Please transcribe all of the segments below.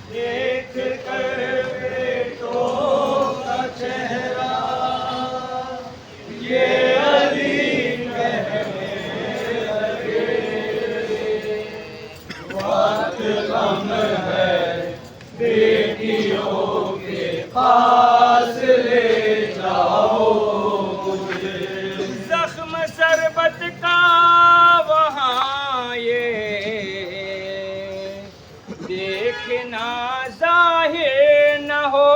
देख कर बेटों का चेहरा ये अली कहने लगे, वक्त कम है बेटियों के पास ले जाओ मुझे। जख्म शरबत का वहाँ ये देखना जाहिर न हो,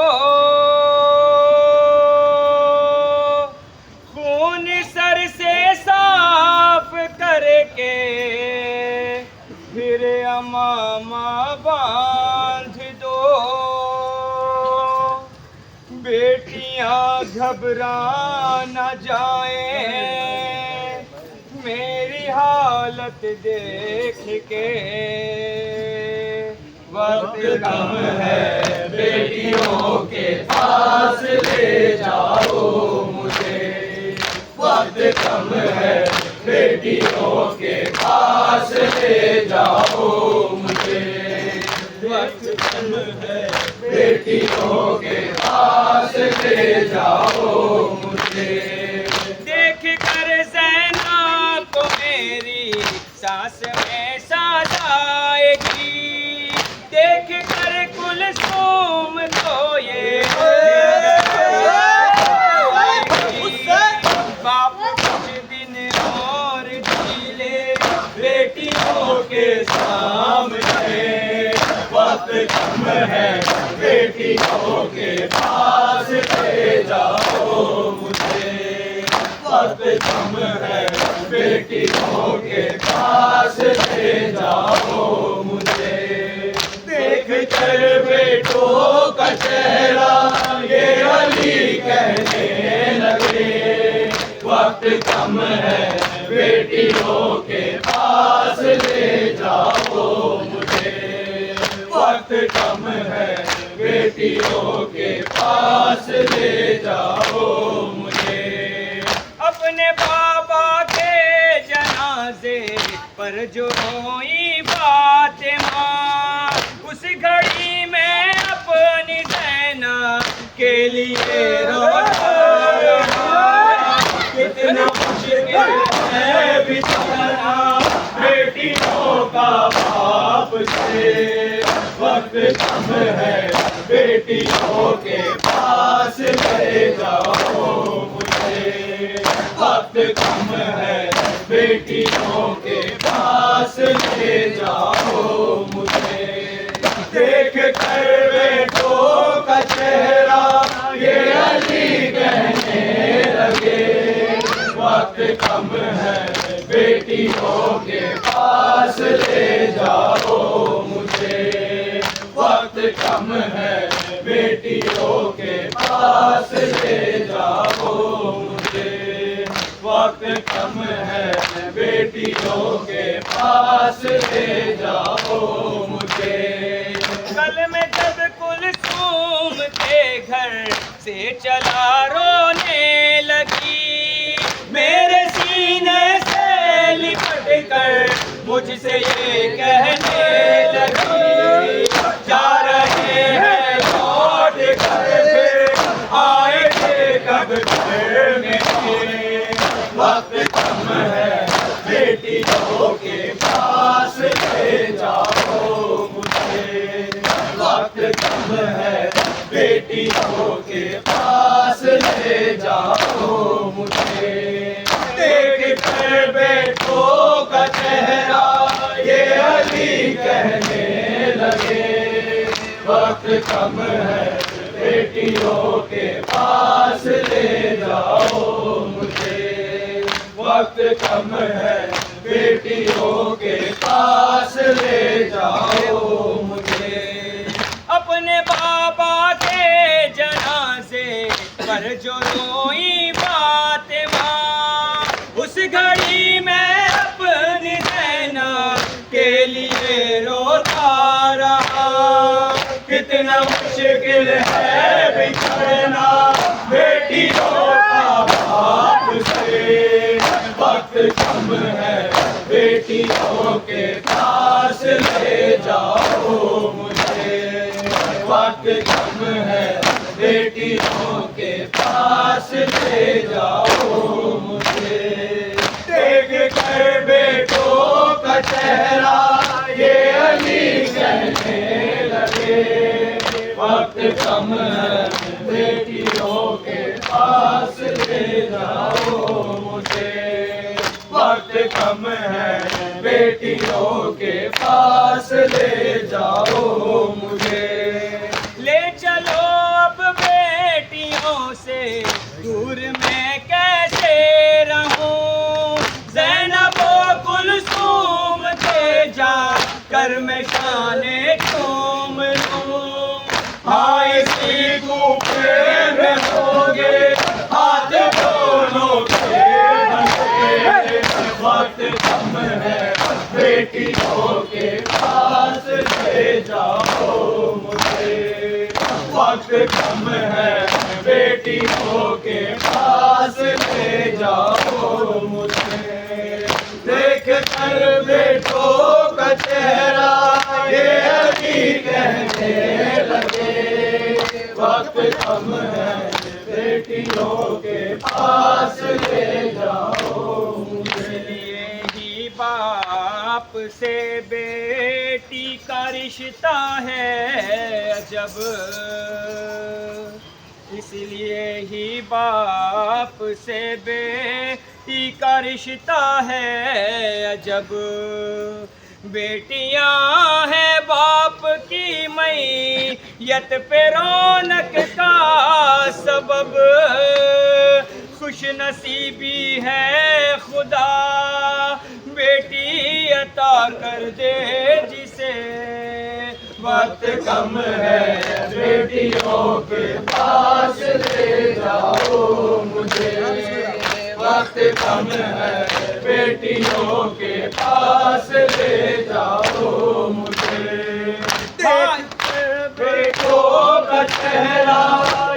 खून सर से साफ करके फिर अमामा बांध दो। बेटियां घबरा न जाए मेरी हालत देख के, वक्त कम है बेटियों के पास ले जाओ मुझे। वक्त कम है बेटियों के पास ले जाओ मुझे। वक्त कम है बेटियों के पास ले जाओ मुझे। देख कर ज़ैनब को मेरी सास में साथ आएगी, देख कर कुलसूम तो ये बाप कुछ दिन और जी ले बेटियों के सामने। वक्त कम है बेटियों के पास ले जाओ मुझे। वक्त कम है बेटियों के पास ले जाओ मुझे। देख कर बेटों का चेहरा ये अली कहने लगे, वक्त कम है बेटियों के पास ले जाओ मुझे। वक्त कम है बेटियों के पास ले जाओ मुझे। अपने बाबा के जनाजे पर जो रोई फातिमा, उस घड़ी में अपनी ज़ैनब के लिए रोना। कितना मुश्किल है बिछड़ना बेटियों का बाप से। वक्त कम है बेटियों के पास ले जाओ मुझे। वक्त कम है बेटियों के पास ले जाओ मुझे। देख कर बेटों का चेहरा ये अली कहने लगे, वक्त कम है बेटियों के पास ले जाओ मुझे। वक्त कम है बेटियों के पास ले जाओ मुझे। वक्त कम है बेटियों के पास ले जाओ मुझे। कल में जब कुलसूम के घर से चला रोने लगी, मेरे सीने से लिपट कर मुझसे ये कहने लगी, जा रहे हैं लौट कर फिर आएंगे कब घर में। वक्त कम है बेटियों के पास ले जाओ मुझे। वक्त कम है बेटियों के पास ले जाओ मुझे। देख कर बेटों का चेहरा ये अली कहने लगे, वक्त कम है बेटियों के पास ले जाओ मुझे। वक्त कम है बेटियों के पास ले जाओ मुझे। अपने बाबा के जनाजे पर जो रोई फातिमा, उस घड़ी में अपनी ज़ैनब के लिए रोता रहा। कितना मुश्किल है बिछड़ना बेटियों का बाप से। वक्त कम है बेटियों के पास ले जाओ मुझे। वक्त कम है बेटियों के पास ले जाओ मुझे। देख कर बेटों का चेहरा ये अली कहने लगे, वक्त कम है बेटियों के पास ले जाओ मुझे। वक्त कम है बेटियों के पास ले जाओ मुझे। ले चलो अब बेटियों से दूर मैं कैसे रहूं। ज़ैनब कुलसूम के जा कर मैं शाने चूम लूं। हाँ इसी कूफे में होंगे हाथ दोनों के बंधे। वक्त कम है बेटियों के पास ले जाओ मुझे। वक्त कम है बेटियों के पास ले जाओ मुझे। देख कर बेटों का चेहरा ये अली कहने लगे, वक्त कम है बेटियों के पास ले जाओ मुझे। इसलिए ही बाप से बेटी का रिश्ता है अजब। इसलिए ही बाप से बेटी का रिश्ता है अजब। बेटियां हैं बाप की मैयत पे रौनक का सबब। खुश नसीबी है खुदा बेटी अता कर दे जिसे। वक्त कम है बेटियों के पास ले जाओ मुझे। वक्त कम है बेटियों के पास ले जाओ मुझे। बेटों का चेहरा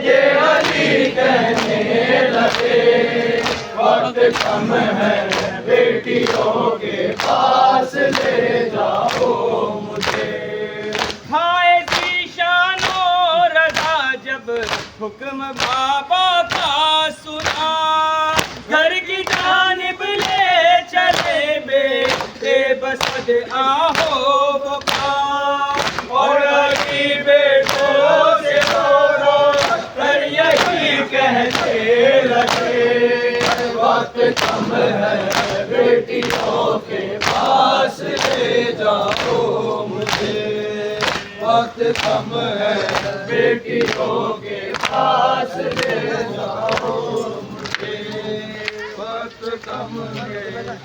ये अली कहने लगे, वक्त कम है बेटियों के पास ले जाओ मुझे। हाय ज़ीशानो रज़ा जब हुक्म बाबा का सुना। घर की जानिब ले चले बेटे बसद आहो बका। और अली बेटों से रो कर यही कहते लगे, वक्त कम है बेटियों के पास ले जाओ मुझे। वक्त कम है बेटियों के पास ले जाओ मुझे। वक्त कम है